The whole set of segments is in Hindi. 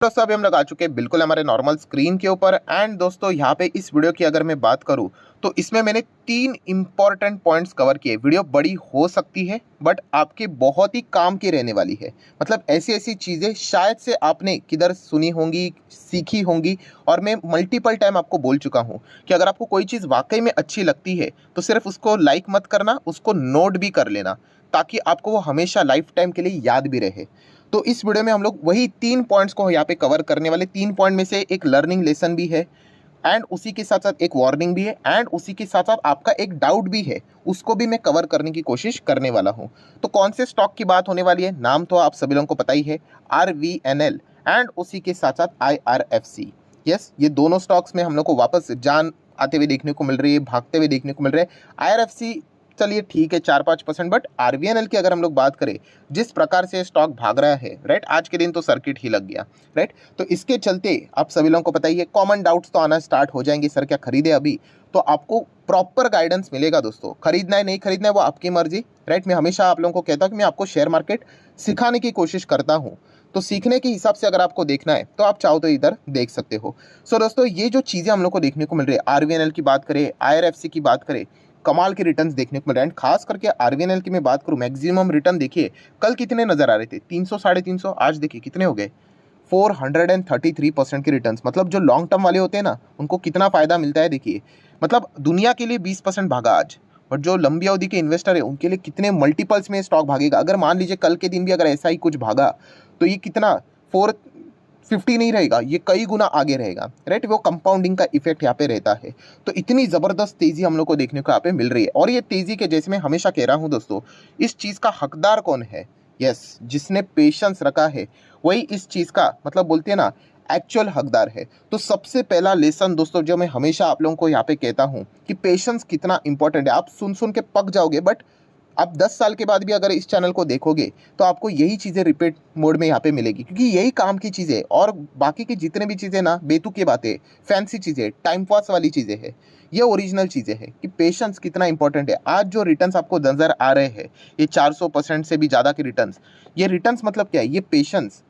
दोस्तों अभी हम लोग आ चुके हैं बिल्कुल हमारे नॉर्मल स्क्रीन के ऊपर। एंड दोस्तों यहाँ पे इस वीडियो की अगर मैं बात करूँ तो इसमें मैंने 3 इंपॉर्टेंट पॉइंट्स कवर किए। वीडियो बड़ी हो सकती है बट आपके बहुत ही काम की रहने वाली है। मतलब ऐसी ऐसी चीज़ें शायद से आपने किधर सुनी होंगी, सीखी होंगी, और मैं मल्टीपल टाइम आपको बोल चुका हूँ कि अगर आपको कोई चीज़ वाकई में अच्छी लगती है तो सिर्फ उसको लाइक मत करना, उसको नोट भी कर लेना ताकि आपको वो हमेशा लाइफ टाइम के लिए याद भी रहे। तो इस वीडियो में हम लोग वही 3 पॉइंट्स को यहाँ पे कवर करने वाले। 3 पॉइंट में से एक लर्निंग लेसन भी है, एंड उसी के साथ साथ एक वार्निंग भी है, एंड उसी के साथ साथ आपका एक डाउट भी है, उसको भी मैं कवर करने की कोशिश करने वाला हूँ। तो कौन से स्टॉक की बात होने वाली है, नाम तो आप सभी लोगों को पता ही है, RVNL, एंड उसी के साथ साथ IRFC। यस, ये दोनों स्टॉक्स में हम लोग को वापस जान आते हुए देखने को मिल रही है, भागते हुए देखने को मिल रहे हैं। IRFC चलिए ठीक है 4-5%, बट RVNL की अगर हम लोग बात करें, जिस प्रकार से स्टॉक भाग रहा है, राइट, आज के दिन तो सर्किट ही लग गया, राइट। तो इसके चलते आप सभी लोगों को पता ही है, कॉमन डाउट्स तो आना स्टार्ट हो जाएंगे, सर क्या खरीदे अभी। तो आपको प्रॉपर गाइडेंस मिलेगा दोस्तों, खरीदना है नहीं खरीदना है वो आपकी मर्जी, राइट। मैं हमेशा आप लोगों को कहता हूँ कि मैं आपको शेयर मार्केट सिखाने की कोशिश करता हूँ, तो सीखने के हिसाब से अगर आपको देखना है तो आप चाहो तो इधर देख सकते हो। सो दोस्तों ये जो चीज़ें हम लोग को देखने को मिल रही है, RVNL की बात करें, IRFC की बात करें, कमाल के रिटर्न्स देखने को मिल रहे हैं। खास करके RVNL की मैं बात करूं, मैक्सिमम रिटर्न देखिए कल कितने नजर आ रहे थे, 300 350, आज देखिए कितने हो गए, 433% के रिटर्न्स। मतलब जो लॉन्ग टर्म वाले होते हैं ना, उनको कितना फायदा मिलता है देखिए। मतलब दुनिया के लिए 20% भागा आज, बट जो लंबी अवधि के इन्वेस्टर है उनके लिए कितने मल्टीपल्स में स्टॉक भागेगा। अगर मान लीजिए कल के दिन भी अगर ऐसा ही कुछ भागा तो ये कितना 450 नहीं रहेगा, ये कई गुना आगे रहेगा, राइट। वो कंपाउंडिंग का इफेक्ट यहाँ पे रहता है। तो इतनी जबरदस्त तेजी हम लोग को देखने को यहाँ पे मिल रही है, और ये तेजी के जैसे मैं हमेशा कह रहा हूँ दोस्तों, इस चीज का हकदार कौन है? यस, जिसने पेशेंस रखा है वही इस चीज का, मतलब बोलते हैं ना, एक्चुअल हकदार है। तो सबसे पहला लेसन दोस्तों जो मैं हमेशा आप लोगों को यहाँ पे कहता हूँ कि पेशेंस कितना इंपॉर्टेंट है। आप सुन सुन के पक जाओगे, बट आप 10 साल के बाद भी अगर इस चैनल को देखोगे तो आपको यही चीज़ें रिपीट मोड में यहाँ पे मिलेगी, क्योंकि यही काम की चीज़ें, और बाकी की जितने भी चीज़ें ना, बेतुकी बातें, फैंसी चीज़ें, टाइम पास वाली चीज़ें हैं, ये ओरिजिनल चीज़ें हैं कि पेशेंस कितना इंपॉर्टेंट है। आज जो रिटर्न्स आपको नजर आ रहे हैं, ये 400% से भी ज़्यादा के रिटर्न्स, ये रिटर्न्स मतलब क्या है? ये पेशेंस,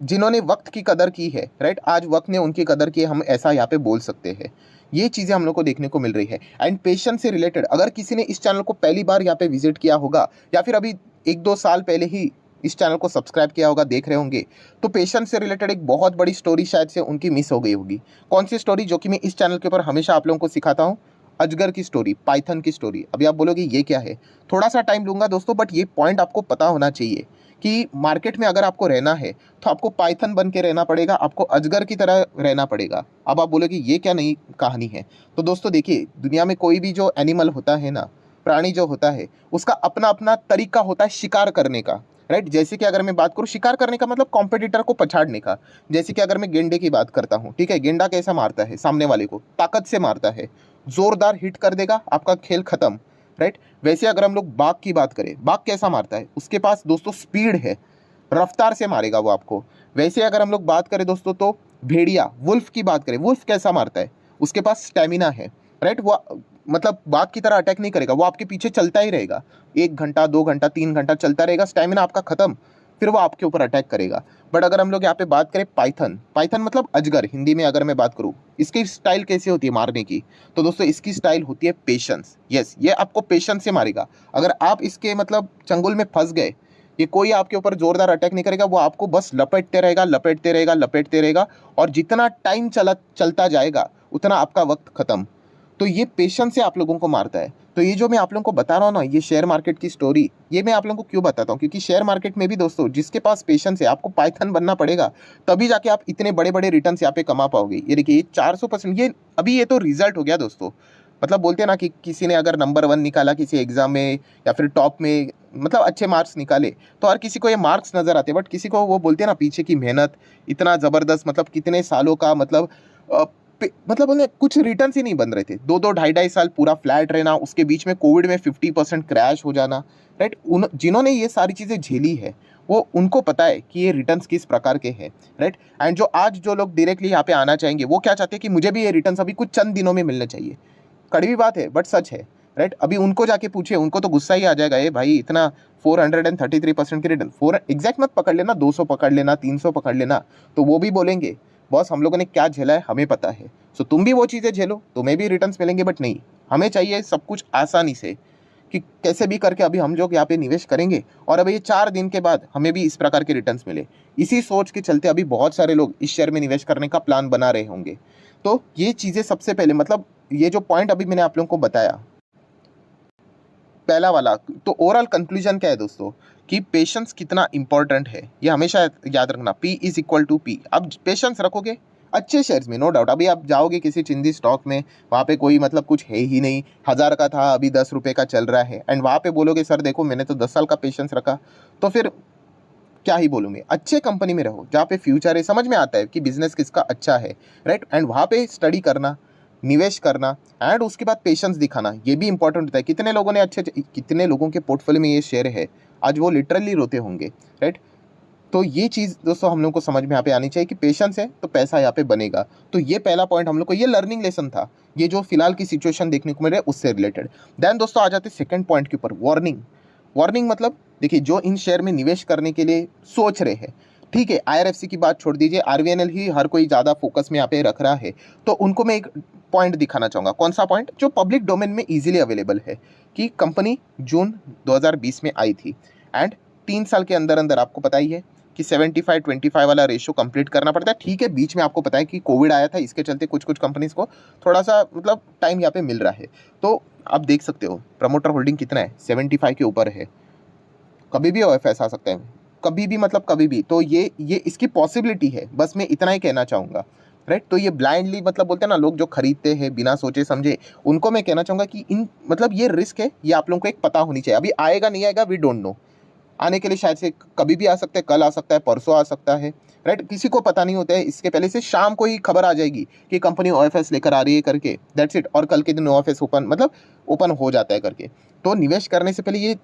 जिन्होंने वक्त की कदर की है, राइट, आज वक्त ने उनकी कदर की है, हम ऐसा यहाँ पे बोल सकते हैं। ये चीज़ें हम लोग को देखने को मिल रही है। एंड पेशेंस से रिलेटेड अगर किसी ने इस चैनल को पहली बार यहाँ पे विजिट किया होगा, या फिर अभी 1-2 साल पहले ही इस चैनल को सब्सक्राइब किया होगा, देख रहे होंगे, तो पेशेंस से रिलेटेड एक बहुत बड़ी स्टोरी शायद से उनकी मिस हो गई होगी। कौन सी स्टोरी? जो कि मैं इस चैनल के ऊपर हमेशा आप लोगों को सिखाता हूँ, अजगर की स्टोरी, पाइथन की स्टोरी। अभी आप बोलोगे ये क्या है, थोड़ा सा टाइम लूंगा दोस्तों, बट ये पॉइंट आपको पता होना चाहिए कि मार्केट में अगर आपको रहना है तो आपको पाइथन बन के रहना पड़ेगा, आपको अजगर की तरह रहना पड़ेगा। अब आप बोलोगे ये क्या नई कहानी है? तो दोस्तों देखिए, दुनिया में कोई भी जो एनिमल होता है ना, प्राणी जो होता है, उसका अपना अपना तरीका होता है शिकार करने का, राइट। जैसे कि अगर मैं बात करूँ शिकार करने का मतलब कॉम्पिटिटर को पछाड़ने का। जैसे कि अगर मैं गेंडे की बात करता हूँ, ठीक है, गेंडा कैसा मारता है? सामने वाले को ताकत से मारता है, जोरदार हिट कर देगा, आपका खेल खत्म, राइट। वैसे अगर हम लोग बाघ की बात करें, बाघ कैसा मारता है? उसके पास दोस्तों स्पीड है, रफ्तार से मारेगा वो आपको। वैसे अगर हम लोग बात करें दोस्तों तो भेड़िया, वुल्फ की बात करें, वुल्फ कैसा मारता है? उसके पास स्टेमिना है, राइट। वो मतलब बाघ की तरह अटैक नहीं करेगा, वो आपके पीछे चलता ही रहेगा, 1 घंटा 2 घंटा 3 घंटा चलता रहेगा, स्टेमिना आपका खत्म, फिर वो आपके ऊपर अटैक करेगा। बट अगर हम लोग यहाँ पे बात करें पाइथन, पाइथन मतलब अजगर हिंदी में अगर मैं बात करूँ, इसकी स्टाइल कैसी होती है मारने की? तो दोस्तों इसकी स्टाइल होती है पेशेंस। यस, ये आपको पेशेंस से मारेगा। अगर आप इसके मतलब चंगुल में फंस गए, ये कोई आपके ऊपर जोरदार अटैक नहीं करेगा, वो आपको बस लपेटते रहेगा, लपेटते रहेगा, लपेटते रहेगा, और जितना टाइम चलता जाएगा उतना आपका वक्त खत्म। तो ये पेशेंस से आप लोगों को मारता है। तो ये जो मैं आप लोगों को बता रहा हूँ ना, ये शेयर मार्केट की स्टोरी, ये मैं आप लोगों को क्यों बताता हूँ? क्योंकि शेयर मार्केट में भी दोस्तों जिसके पास पेशेंस है, आपको पाइथन बनना पड़ेगा, तभी जाके आप इतने बड़े बड़े रिटर्न यहाँ पे कमा पाओगे। ये देखिए 400%, ये अभी ये तो रिजल्ट हो गया दोस्तों। मतलब बोलते हैं ना कि किसी ने अगर नंबर 1 निकाला किसी एग्जाम में, या फिर टॉप में, मतलब अच्छे मार्क्स निकाले, तो हर किसी को ये मार्क्स नजर आते हैं, बट किसी को वो बोलते हैं ना पीछे की मेहनत इतना जबरदस्त, मतलब कितने सालों का, मतलब मतलब उन्हें कुछ रिटर्न्स ही नहीं बन रहे थे, 2-2 ढाई-ढाई साल पूरा फ्लैट रहना, उसके बीच में कोविड में 50% क्रैश हो जाना, राइट। उन जिन्होंने ये सारी चीज़ें झेली है, वो उनको पता है कि ये रिटर्न्स किस प्रकार के हैं, राइट। एंड जो आज जो लोग डायरेक्टली यहाँ पे आना चाहेंगे, वो क्या चाहते हैं कि मुझे भी ये रिटर्न्स अभी कुछ चंद दिनों में मिलने चाहिए। कड़वी बात है बट सच है। राइट। अभी उनको जाके पूछे, उनको तो गुस्सा ही आ जाएगा, ये भाई इतना 433% की रिटर्न, 4 एग्जैक्ट मत पकड़ लेना, 200 पकड़ लेना, 300 पकड़ लेना, तो वो भी बोलेंगे बॉस हम लोगों ने क्या झेला है हमें पता है, सो तुम भी वो चीज़ें झेलो, तुम्हें भी रिटर्न्स मिलेंगे। बट नहीं, हमें चाहिए सब कुछ आसानी से, कि कैसे भी करके अभी हम लोग यहाँ पे निवेश करेंगे और अभी 4 दिन के बाद हमें भी इस प्रकार के रिटर्न्स मिले। इसी सोच के चलते अभी बहुत सारे लोग इस शेयर में निवेश करने का प्लान बना रहे होंगे। तो ये चीज़ें सबसे पहले, मतलब ये जो पॉइंट अभी मैंने आप लोगों को बताया, पहला वाला, तो ओवरऑल कंक्लूजन क्या है दोस्तों, कि पेशेंस कितना इंपॉर्टेंट है ये हमेशा याद रखना। P=P। अब पेशेंस रखोगे अच्छे शेयर्स में, नो डाउट। अभी आप जाओगे किसी चिंदी स्टॉक में, वहाँ पे कोई मतलब कुछ है ही नहीं, 1000 का था अभी 10 रुपये का चल रहा है, एंड वहाँ पे बोलोगे सर देखो मैंने तो 10 साल का पेशेंस रखा, तो फिर क्या ही बोलूँगे। अच्छे कंपनी में रहो जहाँ पे फ्यूचर है, समझ में आता है कि बिजनेस किसका अच्छा है, राइट। एंड वहाँ पे स्टडी करना, निवेश करना, एंड उसके बाद पेशेंस दिखाना, ये भी इंपॉर्टेंट होता है। कितने लोगों ने कितने लोगों के पोर्टफोलियो में ये शेयर है, आज वो लिटरली रोते होंगे, राइट। तो ये चीज़ दोस्तों हम लोग को समझ में यहाँ पे आनी चाहिए कि पेशेंस है तो पैसा यहाँ पे बनेगा। तो ये पहला पॉइंट हम लोग को, ये लर्निंग लेसन था, ये जो फिलहाल की सिचुएशन देखने को मिल रहा है उससे रिलेटेड। देन दोस्तों आ जाते सेकंड पॉइंट के ऊपर, वार्निंग। वार्निंग मतलब देखिए, जो इन शेयर में निवेश करने के लिए सोच रहे हैं, ठीक है, IRFC की बात छोड़ दीजिए, RVNL ही हर कोई ज़्यादा फोकस में यहाँ पे रख रहा है, तो उनको मैं एक पॉइंट दिखाना चाहूँगा। कौन सा पॉइंट? जो पब्लिक डोमेन में इजीली अवेलेबल है, कि कंपनी जून 2020 में आई थी, एंड 3 साल के अंदर अंदर आपको पता ही है कि 75-25 वाला रेशियो कंप्लीट करना पड़ता है। ठीक है, बीच में आपको पता है कि कोविड आया था, इसके चलते कुछ कुछ कंपनीज को थोड़ा सा मतलब टाइम यहाँ पे मिल रहा है। तो आप देख सकते हो प्रमोटर होल्डिंग कितना है, 75 के ऊपर है। कभी भी OFS आ सकता है, कभी भी, मतलब कभी भी। तो ये इसकी पॉसिबिलिटी है, बस मैं इतना ही कहना चाहूँगा, राइट। तो ये ब्लाइंडली मतलब बोलते हैं ना लोग जो खरीदते हैं बिना सोचे समझे, उनको मैं कहना चाहूँगा कि इन मतलब ये रिस्क है, ये आप लोगों को एक पता होनी चाहिए। अभी आएगा नहीं आएगा वी डोंट नो, आने के लिए शायद से कभी भी आ सकता है, कल आ सकता है, परसों आ सकता है, राइट। किसी को पता नहीं होता है, इसके पहले से शाम को ही खबर आ जाएगी कि कंपनी OFS लेकर आ रही है करके, दैट्स इट, और कल के दिन OFS ओपन मतलब ओपन हो जाता है करके। तो निवेश करने से पहले ये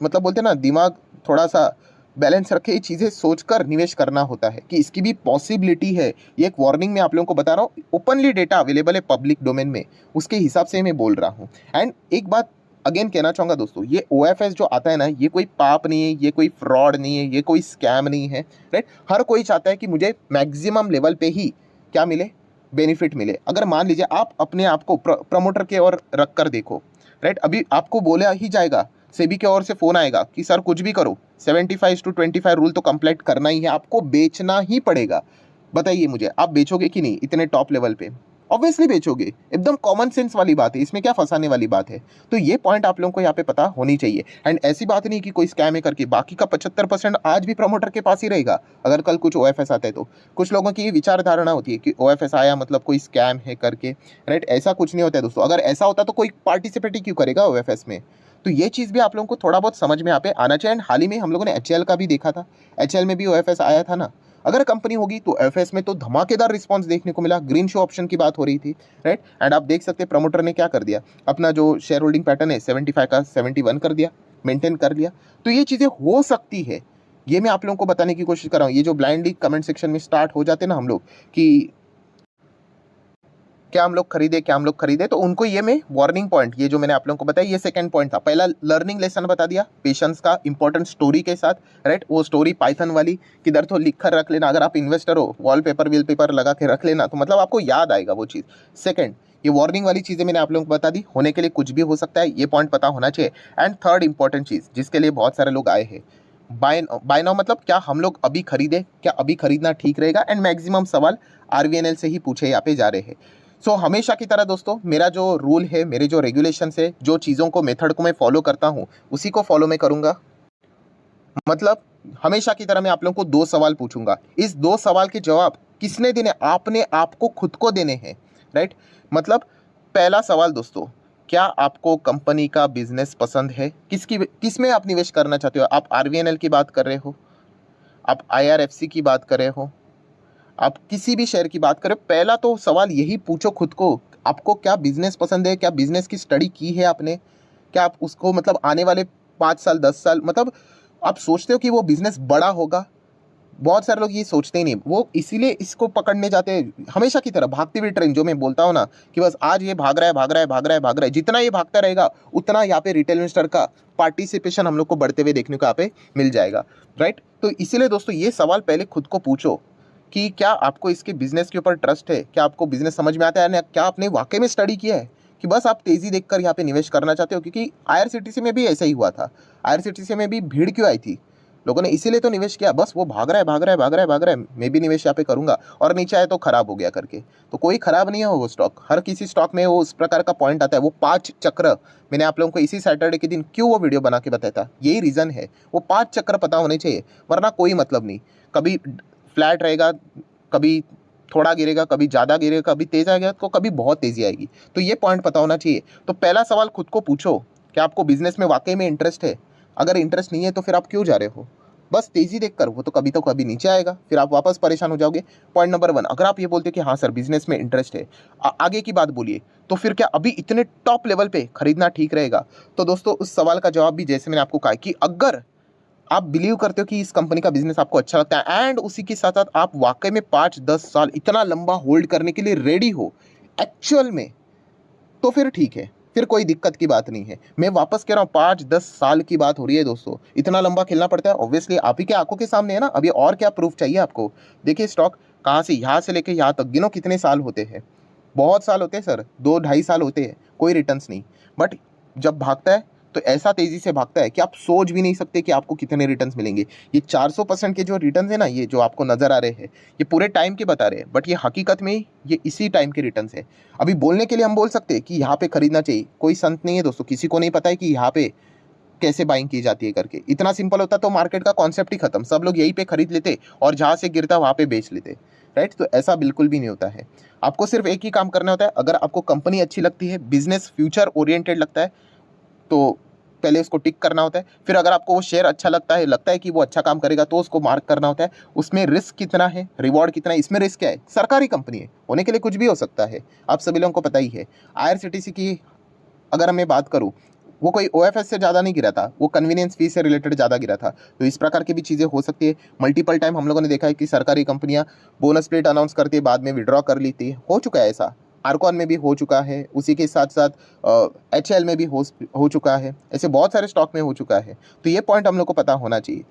मतलब बोलते हैं ना, दिमाग थोड़ा सा बैलेंस रखे, ये चीज़ें सोचकर निवेश करना होता है कि इसकी भी पॉसिबिलिटी है। ये एक वार्निंग मैं आप लोगों को बता रहा हूँ, ओपनली डेटा अवेलेबल है पब्लिक डोमेन में, उसके हिसाब से मैं बोल रहा हूँ। एंड एक बात अगेन कहना चाहूँगा दोस्तों, ये OFS जो आता है ना, ये कोई पाप नहीं है, ये कोई फ्रॉड नहीं है, ये कोई स्कैम नहीं है, राइट। हर कोई चाहता है कि मुझे मैक्सिमम लेवल पे ही क्या मिले, बेनिफिट मिले। अगर मान लीजिए आप अपने आप को प्रमोटर के ओर रख कर देखो, राइट, अभी आपको बोला ही जाएगा, सेबी के ओर से फोन आएगा कि सर कुछ भी करो, 75:25 रूल तो कंप्लीट करना ही है, आपको बेचना ही पड़ेगा। बताइए मुझे, आप बेचोगे कि नहीं इतने टॉप लेवल पे? ऑब्वियसली बेचोगे, एकदम कॉमन सेंस वाली बात है, इसमें क्या फंसाने वाली बात है। तो ये पॉइंट आप लोगों को यहाँ पे पता होनी चाहिए। एंड ऐसी बात नहीं कि कोई स्कैम है करके, बाकी का 75% आज भी प्रमोटर के पास ही रहेगा अगर कल कुछ OFS आता है तो। कुछ लोगों की ये विचार धारणा होती है कि OFS आया मतलब कोई स्कैम है करके, राइट। ऐसा कुछ नहीं होता है दोस्तों, अगर ऐसा होता तो कोई पार्टिसिपेट ही क्यों करेगा OFS में। तो ये चीज़ भी आप लोगों को थोड़ा बहुत समझ में यहाँ पे आना चाहिए। एंड हाल ही में हम लोगों ने HL का भी देखा था, HL में भी OFS आया था ना। अगर कंपनी होगी तो OFS में तो धमाकेदार रिस्पांस देखने को मिला, ग्रीन शो ऑप्शन की बात हो रही थी, राइट। एंड आप देख सकते हैं प्रमोटर ने क्या कर दिया, अपना जो शेयर होल्डिंग पैटर्न है 75 का 71 कर दिया, मेंटेन कर लिया। तो ये चीज़ें हो सकती है, ये मैं आप लोगों को बताने की कोशिश कर रहा हूँ। ये जो ब्लाइंडली कमेंट सेक्शन में स्टार्ट हो जाते हैं ना हम लोग कि क्या हम लोग खरीदे, क्या हम लोग खरीदे, तो उनको ये मैं वार्निंग पॉइंट, ये जो मैंने आप लोगों को बताया, ये सेकंड पॉइंट था। पहला लर्निंग लेसन बता दिया पेशेंस का, इंपॉर्टेंट स्टोरी के साथ, राइट। वो स्टोरी पाइथन वाली, किधर तो लिख कर रख लेना, अगर आप इन्वेस्टर हो वॉलपेपर लगा के रख लेना, तो मतलब आपको याद आएगा वो चीज़। सेकंड, ये वार्निंग वाली चीज़ें मैंने आप लोगों को बता दी, होने के लिए कुछ भी हो सकता है, ये पॉइंट पता होना चाहिए। एंड थर्ड इंपॉर्टेंट चीज़ जिसके लिए बहुत सारे लोग आए हैं, बाय नाउ मतलब क्या हम लोग अभी खरीदे, क्या अभी खरीदना ठीक रहेगा। एंड मैक्सिमम सवाल RVNL से ही पूछे यहाँ पे जा रहे हैं। सो हमेशा की तरह दोस्तों, मेरा जो रूल है, मेरे जो रेगुलेशंस है, जो चीज़ों को मेथड को मैं फॉलो करता हूँ, उसी को फॉलो मैं करूँगा। मतलब हमेशा की तरह मैं आप लोगों को 2 सवाल पूछूंगा, इस 2 सवाल के जवाब किसने देने, आपने आपको खुद को देने हैं, राइट। मतलब पहला सवाल दोस्तों, क्या आपको कंपनी का बिजनेस पसंद है, किसमें आप निवेश करना चाहते हो? आप RVNL की बात कर रहे हो, आप IRFC की बात कर रहे हो, आप किसी भी शेयर की बात करें, पहला तो सवाल यही पूछो खुद को, आपको क्या बिजनेस पसंद है, क्या बिजनेस की स्टडी की है आपने, क्या आप उसको मतलब आने वाले 5 साल 10 साल मतलब आप सोचते हो कि वो बिजनेस बड़ा होगा, बहुत सारे लोग ये सोचते ही नहीं, वो इसीलिए इसको पकड़ने जाते हैं हमेशा की तरह भागती हुई ट्रेन, जो मैं बोलता हूँ ना कि बस आज ये भाग रहा है भाग रहा है भाग रहा है भाग रहा है, जितना ये भागता रहेगा उतना यहाँ पे रिटेल इन्वेस्टर का पार्टिसिपेशन हम लोग को बढ़ते हुए देखने को यहाँ पे मिल जाएगा, राइट। तो इसीलिए दोस्तों ये सवाल पहले खुद को पूछो कि क्या आपको इसके बिजनेस के ऊपर ट्रस्ट है, क्या आपको बिजनेस समझ में आता है, क्या आपने वाकई में स्टडी किया है कि बस आप तेजी देखकर यहाँ पे निवेश करना चाहते हो। क्योंकि आईआरसीटीसी में भी ऐसा ही हुआ था, आईआरसीटीसी में भी भीड़ क्यों आई थी, लोगों ने इसीलिए तो निवेश किया, बस वो भाग रहा है भाग रहा है भाग रहा है भाग रहा है, मैं भी निवेश यहाँ पे करूंगा और नीचे आए तो खराब हो गया करके। तो कोई खराब नहीं है वो स्टॉक, हर किसी स्टॉक में वो उस प्रकार का पॉइंट आता है। वो 5 चक्र मैंने आप लोगों को इसी सैटरडे के दिन क्यों वो वीडियो बना के बताया था, यही रीज़न है, वो 5 चक्र पता होने चाहिए, वरना कोई मतलब नहीं। कभी फ्लैट रहेगा, कभी थोड़ा गिरेगा, कभी ज़्यादा गिरेगा, कभी तेज आएगा तो कभी बहुत तेज़ी आएगी, तो ये पॉइंट पता होना चाहिए। तो पहला सवाल खुद को पूछो कि आपको बिजनेस में वाकई में इंटरेस्ट है, अगर इंटरेस्ट नहीं है तो फिर आप क्यों जा रहे हो, बस तेजी देखकर, वो तो कभी नीचे आएगा, फिर आप वापस परेशान हो जाओगे। पॉइंट नंबर 1, अगर आप ये बोलते हो कि हाँ सर बिजनेस में इंटरेस्ट है, आगे की बात बोलिए, तो फिर क्या अभी इतने टॉप लेवल पे खरीदना ठीक रहेगा? तो दोस्तों उस सवाल का जवाब भी जैसे मैंने आपको कहा कि अगर आप बिलीव करते हो कि इस कंपनी का बिजनेस आपको अच्छा लगता है एंड उसी के साथ साथ आप वाकई में 5-10 साल इतना लंबा होल्ड करने के लिए रेडी हो एक्चुअल में, तो फिर ठीक है, फिर कोई दिक्कत की बात नहीं है। मैं वापस कह रहा हूँ 5-10 साल की बात हो रही है दोस्तों, इतना लंबा खेलना पड़ता है, ऑब्वियसली आप ही के आंखों के सामने है ना, अभी और क्या प्रूफ चाहिए आपको। देखिए स्टॉक कहाँ से यहाँ से लेके यहाँ तक गिनो कितने साल होते हैं, बहुत साल होते हैं सर, 2-2.5 साल होते हैं, कोई रिटर्न्स नहीं। बट जब भागता है तो ऐसा तेजी से भागता है कि आप सोच भी नहीं सकते कि आपको कितने रिटर्न्स मिलेंगे। ये 400% के जो रिटर्न्स है ना, ये जो आपको नजर आ रहे हैं, ये पूरे टाइम के बता रहे हैं, बट ये हकीकत में ये इसी टाइम के रिटर्न्स है। अभी बोलने के लिए हम बोल सकते हैं कि यहाँ पे खरीदना चाहिए, कोई संत नहीं है दोस्तों, किसी को नहीं पता है कि यहाँ पे कैसे बाइंग की जाती है करके। इतना सिंपल होता तो मार्केट का कॉन्सेप्ट ही खत्म, सब लोग यहीं पे खरीद लेते और जहाँ से गिरता वहाँ पे बेच लेते, राइट। तो ऐसा बिल्कुल भी नहीं होता है। आपको सिर्फ एक ही काम करना होता है, अगर आपको कंपनी अच्छी लगती है, बिजनेस फ्यूचर ओरिएंटेड लगता है, तो पहले उसको टिक करना होता है। फिर अगर आपको वो शेयर अच्छा लगता है कि वो अच्छा काम करेगा, तो उसको मार्क करना होता है, उसमें रिस्क कितना है, रिवॉर्ड कितना है। इसमें रिस्क क्या है, सरकारी कंपनी है, होने के लिए कुछ भी हो सकता है, आप सभी लोगों को पता ही है। आईआरसीटीसी की अगर मैं बात करूँ, वो कोई ओएफएस से ज़्यादा नहीं गिरा था, वो कन्वीनियंस फीस से रिलेटेड ज़्यादा गिरा था। तो इस प्रकार की भी चीज़ें हो सकती है। मल्टीपल टाइम हम लोगों ने देखा है कि सरकारी कंपनियां बोनस प्लेट अनाउंस करती है, बाद में विड्रॉ कर लेती है, हो चुका है ऐसा, आर्कॉन में भी हो चुका है, उसी के साथ साथ एचएल में भी हो चुका है, ऐसे बहुत सारे स्टॉक में हो चुका है। तो ये पॉइंट हम लोग को पता होना चाहिए।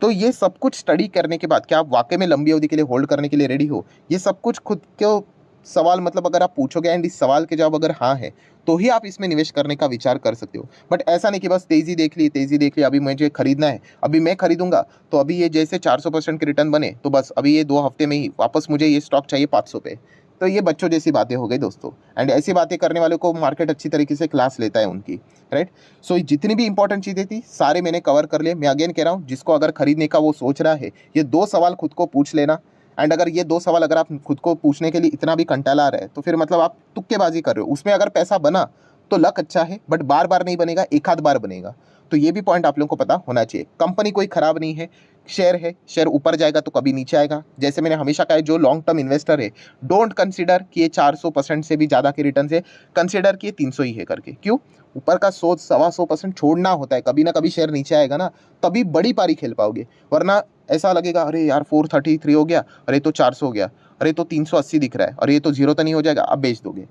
तो ये सब कुछ स्टडी करने के बाद क्या आप वाकई में लंबी अवधि के लिए होल्ड करने के लिए रेडी हो, ये सब कुछ खुद को सवाल मतलब अगर आप पूछोगे एंड इस सवाल के जवाब अगर हाँ है, तो ही आप इसमें निवेश करने का विचार कर सकते हो। बट ऐसा नहीं कि बस तेजी देख ली अभी मुझे खरीदना है, अभी मैं खरीदूंगा तो अभी ये जैसे 400% के रिटर्न बने तो बस अभी ये 2 हफ्ते में ही वापस मुझे ये स्टॉक चाहिए 500 पे। तो ये बच्चों जैसी बातें हो गई दोस्तों, एंड ऐसी बातें करने वालों को मार्केट अच्छी तरीके से क्लास लेता है उनकी, राइट। सो जितनी भी इंपॉर्टेंट चीज़ें थी सारे मैंने कवर कर लिए। मैं अगेन कह रहा हूँ, जिसको अगर खरीदने का वो सोच रहा है, ये 2 सवाल खुद को पूछ लेना। एंड अगर ये 2 सवाल अगर आप खुद को पूछने के लिए इतना भी कंटाला आ रहा है, तो फिर मतलब आप तुक्केबाजी कर रहे हो। उसमें अगर पैसा बना तो लक अच्छा है, बट बार बार नहीं बनेगा, एक आध बार बनेगा। तो ये भी पॉइंट आप लोगों को पता होना चाहिए। कंपनी कोई खराब नहीं है, शेयर है, शेयर ऊपर जाएगा तो कभी नीचे आएगा। जैसे मैंने हमेशा कहा है, जो लॉन्ग टर्म इन्वेस्टर है, डोंट कंसीडर कि ये 400% से भी ज़्यादा के रिटर्न है, कंसीडर कि ये 300 ही है करके। क्यों? ऊपर का 100-125% छोड़ना होता है, कभी ना कभी शेयर नीचे आएगा ना, तभी बड़ी पारी खेल पाओगे। वरना ऐसा लगेगा अरे यार 433 हो गया, अरे तो 400 हो गया, अरे तो 380 दिख रहा है, अरे ये तो जीरो तो नहीं हो जाएगा, अब बेच दोगे,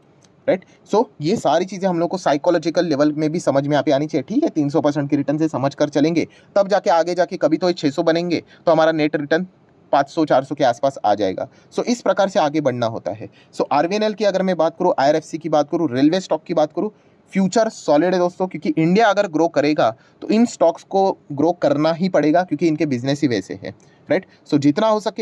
राइट। सो ये सारी चीज़ें हम लोग को साइकोलॉजिकल लेवल में भी समझ में यहाँ पे आनी चाहिए। ठीक है, 300% की रिटर्न से समझ कर चलेंगे, तब जाके आगे जाके कभी तो 600 बनेंगे तो हमारा नेट रिटर्न 500-400 के आसपास आ जाएगा। सो इस प्रकार से आगे बढ़ना होता है। सो आरवीएनएल की अगर मैं बात करूँ, आईआरएफसी की बात करूँ, रेलवे स्टॉक की बात करूँ, फ्यूचर सॉलिड है दोस्तों, क्योंकि इंडिया अगर ग्रो करेगा तो इन स्टॉक्स को ग्रो करना ही पड़ेगा, क्योंकि इनके बिजनेस ही वैसे हैं, राइट। सो जितना हो सके